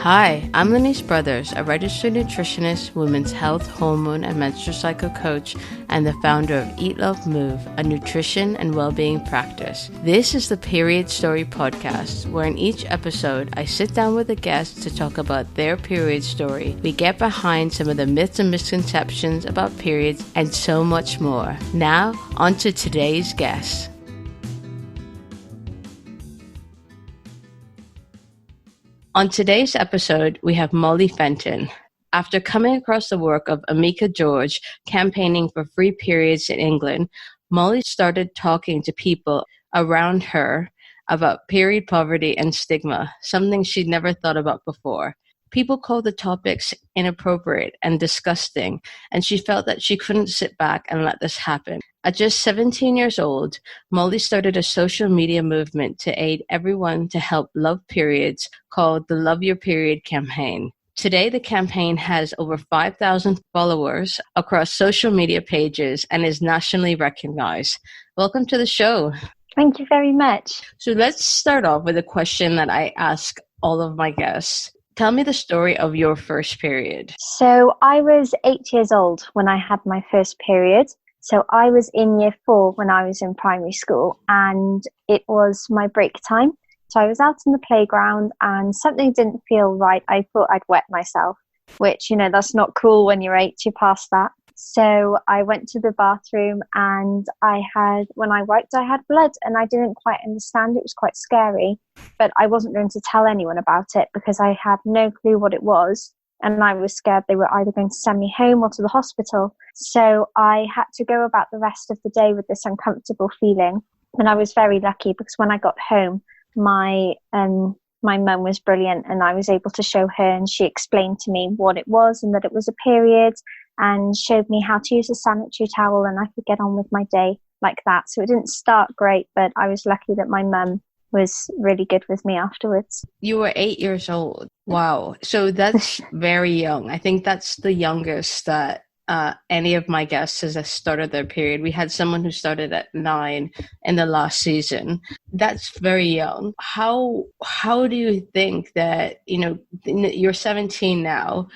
Hi, I'm Lenise Brothers, a registered nutritionist, women's health, hormone, and menstrual cycle coach, and the founder of Eat, Love, Move, a nutrition and well-being practice. This is the Period Story Podcast, where in each episode, I sit down with a guest to talk about their period story. We get behind some of the myths and misconceptions about periods and so much more. Now, on to today's guest. On today's episode, we have Molly Fenton. After coming across the work of Amika George campaigning for free periods in England, Molly started talking to people around her about period poverty and stigma, something she'd never thought about before. People called the topics inappropriate and disgusting, and she felt that she couldn't sit back and let this happen. At just 17 years old, Molly started a social media movement to aid everyone to help love periods called the Love Your Period campaign. Today, the campaign has over 5,000 followers across social media pages and is nationally recognized. Welcome to the show. Thank you very much. So let's start off with a question that I ask all of my guests. Tell me the story of your first period. So I was 8 years old when I had my first period. So I was in year 4 when I was in primary school, and it was my break time. So I was out in the playground and something didn't feel right. I thought I'd wet myself, which, that's not cool when you're 8, you're past that. So I went to the bathroom and when I wiped, I had blood and I didn't quite understand. It was quite scary, but I wasn't going to tell anyone about it because I had no clue what it was. And I was scared they were either going to send me home or to the hospital. So I had to go about the rest of the day with this uncomfortable feeling. And I was very lucky because when I got home, my mum was brilliant and I was able to show her, and she explained to me what it was and that it was a period and showed me how to use a sanitary towel, and I could get on with my day like that. So it didn't start great, but I was lucky that my mum was really good with me afterwards. You were 8 years old. Wow. So that's very young. I think that's the youngest that any of my guests has started their period. We had someone who started at 9 in the last season. That's very young. How do you think that, you're 17 now,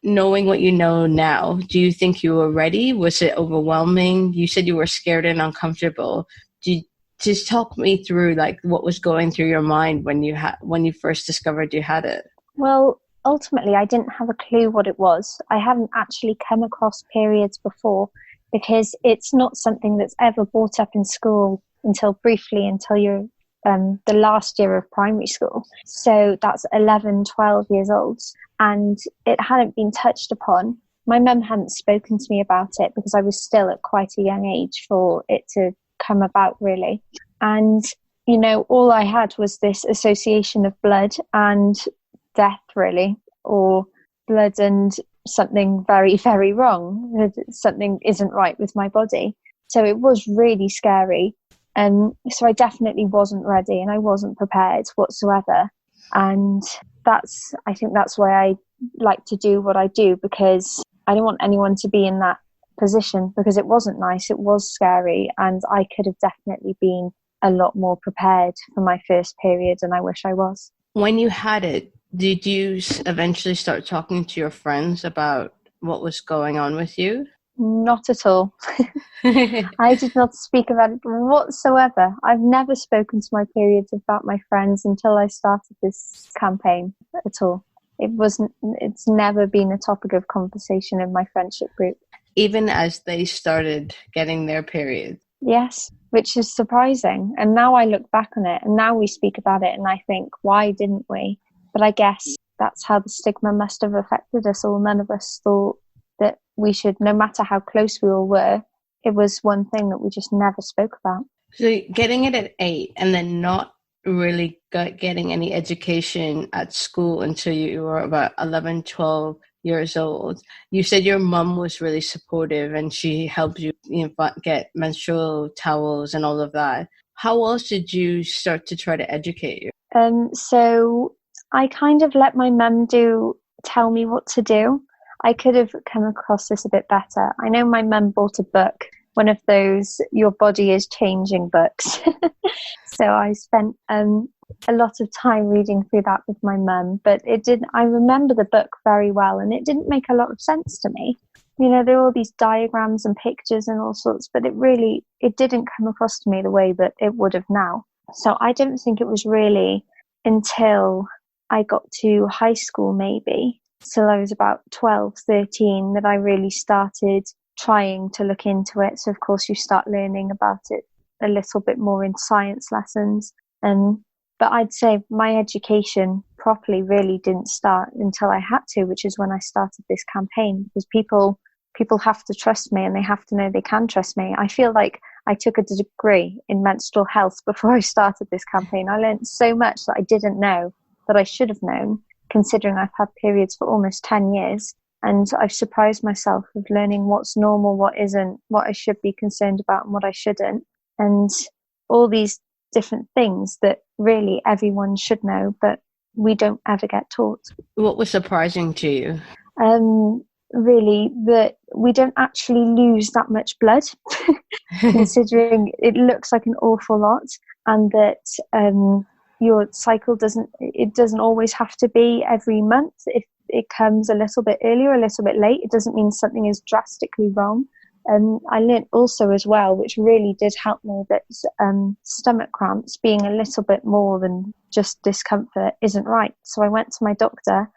knowing what you know now, do you think you were ready? Was it overwhelming? You said you were scared and uncomfortable. Just talk me through what was going through your mind when you first discovered you had it. Well, ultimately, I didn't have a clue what it was. I hadn't actually come across periods before because it's not something that's ever brought up in school until you're the last year of primary school. So that's 11, 12 years old. And it hadn't been touched upon. My mum hadn't spoken to me about it because I was still at quite a young age for it to come about, really. And, all I had was this association of blood and death, really, or blood and something very, very wrong. Something isn't right with my body. So it was really scary. So I definitely wasn't ready and I wasn't prepared whatsoever. And I think that's why I like to do what I do, because I don't want anyone to be in that position, because it wasn't nice. It was scary, and I could have definitely been a lot more prepared for my first period, and I wish I was. When you had it, did you eventually start talking to your friends about what was going on with you? Not at all. I did not speak about it whatsoever. I've never spoken to my periods about my friends until I started this campaign at all. It's never been a topic of conversation in my friendship group. Even as they started getting their period? Yes, which is surprising. And now I look back on it and now we speak about it and I think, why didn't we? But I guess that's how the stigma must have affected us all. None of us thought that we should, no matter how close we all were, it was one thing that we just never spoke about. So getting it at 8 and then not really getting any education at school until you were about 11, 12 years old. You said your mum was really supportive and she helped you, get menstrual towels and all of that. How else did you start to try to educate you? So I kind of let my mum tell me what to do. I could have come across this a bit better. I know my mum bought a book, one of those Your Body is Changing books. So I spent a lot of time reading through that with my mum, but I remember the book very well, and it didn't make a lot of sense to me. You know, there were all these diagrams and pictures and all sorts, but it didn't come across to me the way that it would have now. So I don't think it was really until I got to high school, maybe, till I was about 12, 13, that I really started trying to look into it. So of course you start learning about it a little bit more in science lessons. But I'd say my education properly really didn't start until I had to, which is when I started this campaign, because people have to trust me, and they have to know they can trust me. I feel like I took a degree in menstrual health before I started this campaign. I learned so much that I didn't know that I should have known, considering I've had periods for almost 10 years. And I've surprised myself with learning what's normal, what isn't, what I should be concerned about and what I shouldn't. And all these different things that really everyone should know, but we don't ever get taught. What was surprising to you? Really, that we don't actually lose that much blood, considering it looks like an awful lot, and that your cycle doesn't always have to be every month. If it comes a little bit earlier, a little bit late, it doesn't mean something is drastically wrong. I learned also as well, which really did help me, that stomach cramps being a little bit more than just discomfort isn't right. So I went to my doctor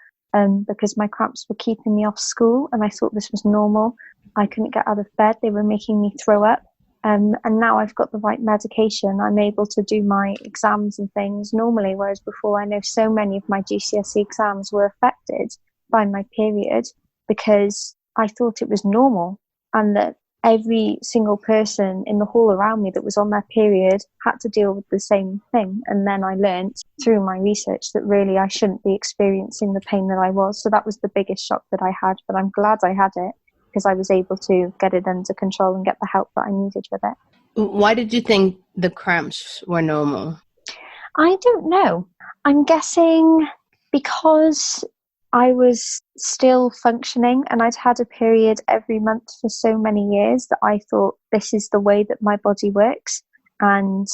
because my cramps were keeping me off school, and I thought this was normal. I couldn't get out of bed. They were making me throw up. And now I've got the right medication. I'm able to do my exams and things normally, whereas before I know so many of my GCSE exams were affected by my period because I thought it was normal, and that every single person in the hall around me that was on their period had to deal with the same thing. And then I learnt through my research that really I shouldn't be experiencing the pain that I was. So that was the biggest shock that I had, but I'm glad I had it because I was able to get it under control and get the help that I needed with it. Why did you think the cramps were normal? I don't know. I'm guessing because I was still functioning and I'd had a period every month for so many years that I thought this is the way that my body works. And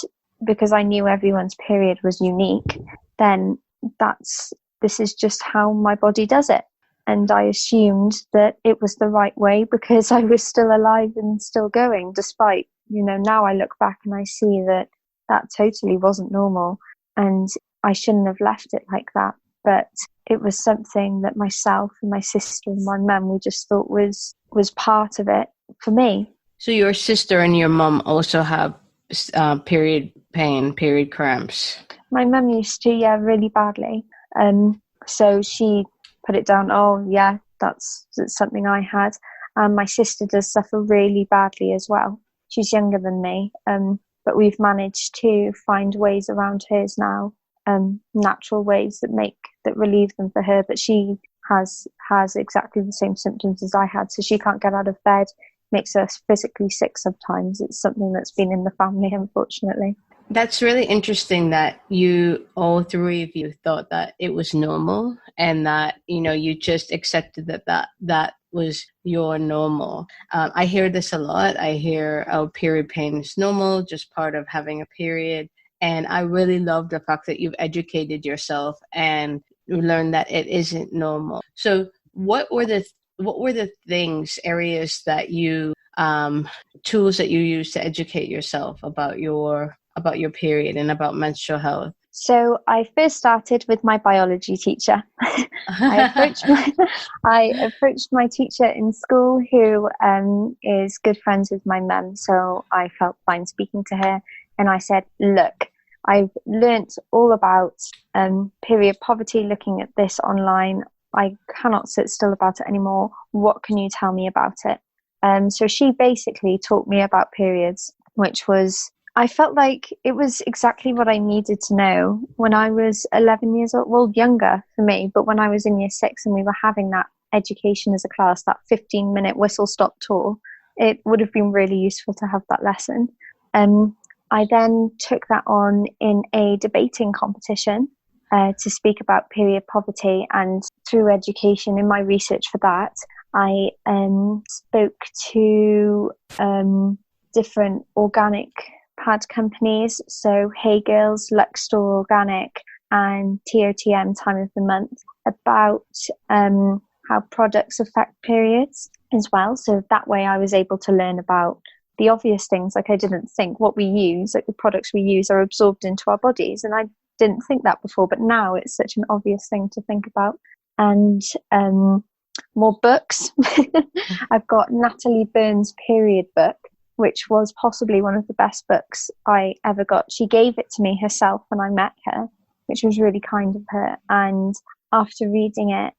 because I knew everyone's period was unique, then this is just how my body does it. And I assumed that it was the right way because I was still alive and still going, despite, now I look back and I see that totally wasn't normal and I shouldn't have left it like that. But it was something that myself and my sister and my mum, we just thought was part of it for me. So your sister and your mum also have period pain, period cramps? My mum used to, really badly. So she put it down, that's something I had. And my sister does suffer really badly as well. She's younger than me, but we've managed to find ways around hers now, natural ways that relieve them for her. But she has exactly the same symptoms as I had, so she can't get out of bed, makes us physically sick sometimes. It's something that's been in the family, unfortunately. That's really interesting that all three of you thought that it was normal and that, you just accepted that was your normal. I hear this a lot. I hear, period pain is normal, just part of having a period. And I really love the fact that you've educated yourself and learned that it isn't normal. So what were the areas that you, tools that you use to educate yourself about your period and about menstrual health? So I first started with my biology teacher. I approached my teacher in school, who is good friends with my mum. So I felt fine speaking to her. And I said, look, I've learnt all about period poverty, looking at this online. I cannot sit still about it anymore. What can you tell me about it? So she basically taught me about periods, which was, I felt like it was exactly what I needed to know when I was 11 years old. Well, younger for me, but when I was in year 6 and we were having that education as a class, that 15-minute whistle-stop tour, it would have been really useful to have that lesson. I then took that on in a debating competition to speak about period poverty, and through education in my research for that, I spoke to different organic pad companies, so Hey Girls, Lux Store Organic, and TOTM Time of the Month, about how products affect periods as well. So that way I was able to learn about the obvious things. Like, I didn't think what we use, like the products we use, are absorbed into our bodies, and I didn't think that before, but now it's such an obvious thing to think about. And more books. I've got Natalie Burns' period book, which was possibly one of the best books I ever got. She gave it to me herself when I met her, which was really kind of her. And after reading it,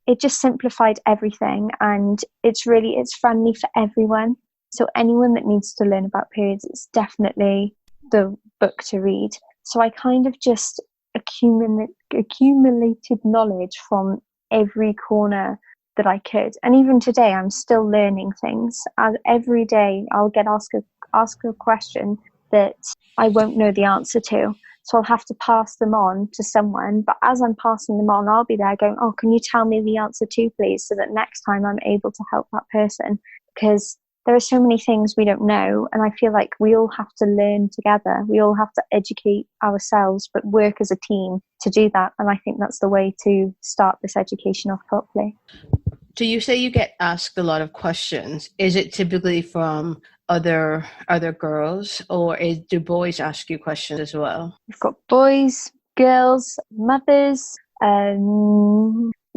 it just simplified everything, and it's friendly for everyone. So anyone that needs to learn about periods, it's definitely the book to read. So I kind of just accumulated knowledge from every corner that I could. And even today, I'm still learning things. Every day I'll get asked a question that I won't know the answer to. So I'll have to pass them on to someone. But as I'm passing them on, I'll be there going, oh, can you tell me the answer too, please? So that next time I'm able to help that person. Because there are so many things we don't know. And I feel like we all have to learn together. We all have to educate ourselves, but work as a team to do that. And I think that's the way to start this education off properly. So you say you get asked a lot of questions. Is it typically from other girls, or do boys ask you questions as well? We've got boys, girls, mothers,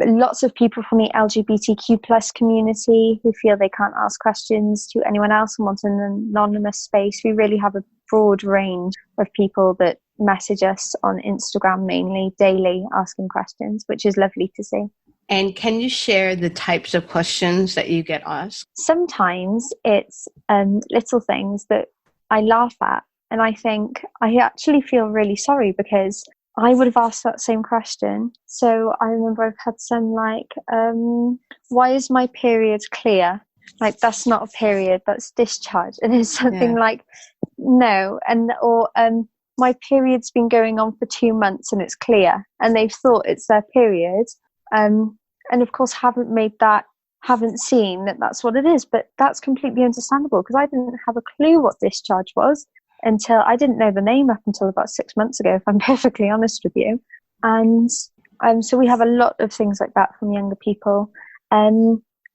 lots of people from the LGBTQ plus community who feel they can't ask questions to anyone else and want an anonymous space. We really have a broad range of people that message us on Instagram mainly daily asking questions, which is lovely to see. And can you share the types of questions that you get asked? Sometimes it's little things that I laugh at, and I think I actually feel really sorry because I would have asked that same question. So I remember I've had some like, why is my period clear? Like, that's not a period, that's discharge. And it's something like, no. Or my period's been going on for 2 months and it's clear. And they've thought it's their period. And of course haven't seen that that's what it is. But that's completely understandable because I didn't have a clue what discharge was. I didn't know the name up until about 6 months ago, if I'm perfectly honest with you. And so we have a lot of things like that from younger people.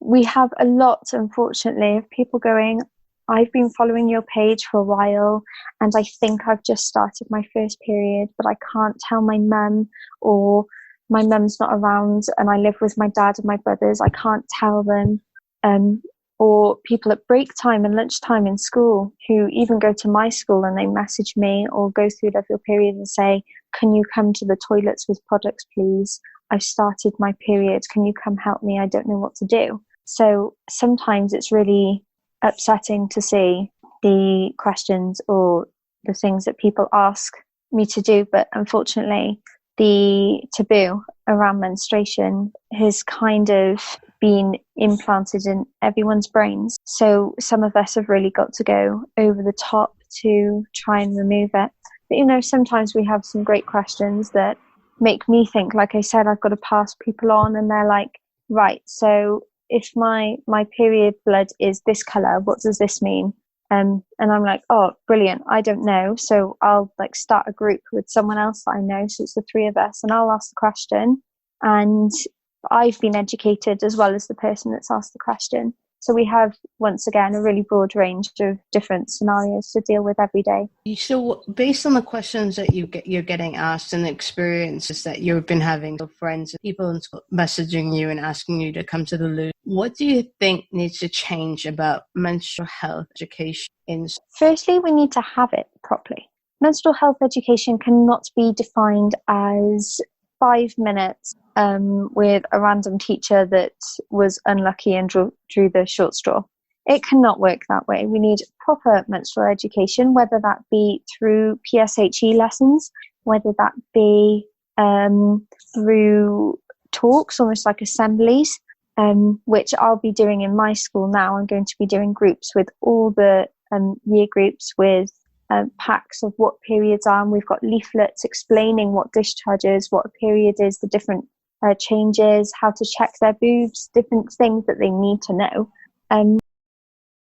We have a lot, unfortunately, of people going, I've been following your page for a while and I think I've just started my first period, but I can't tell my mum, or my mum's not around and I live with my dad and my brothers. I can't tell them. Or people at break time and lunchtime in school who even go to my school and they message me or go through their period and say, can you come to the toilets with products, please? I've started my period. Can you come help me? I don't know what to do. So sometimes it's really upsetting to see the questions or the things that people ask me to do. But unfortunately, the taboo around menstruation has kind of been implanted in everyone's brains. So some of us have really got to go over the top to try and remove it. But, sometimes we have some great questions that make me think, like I said, I've got to pass people on and they're like, right, so if my period blood is this colour, what does this mean? And I'm like, oh, brilliant, I don't know. So I'll start a group with someone else that I know. So it's the three of us and I'll ask the question. And I've been educated as well as the person that's asked the question. So we have, once again, a really broad range of different scenarios to deal with every day. So based on the questions that you're getting asked and the experiences that you've been having with friends, people in school messaging you and asking you to come to the loo, what do you think needs to change about menstrual health education in school? Firstly, we need to have it properly. Menstrual health education cannot be defined as 5 minutes with a random teacher that was unlucky and drew the short straw. It cannot work that way. We need proper menstrual education, whether that be through PSHE lessons, whether that be through talks, almost like assemblies, which I'll be doing in my school now. I'm going to be doing groups with all the year groups with packs of what periods are, and we've got leaflets explaining what discharge is, what a period is, the different changes, how to check their boobs, different things that they need to know.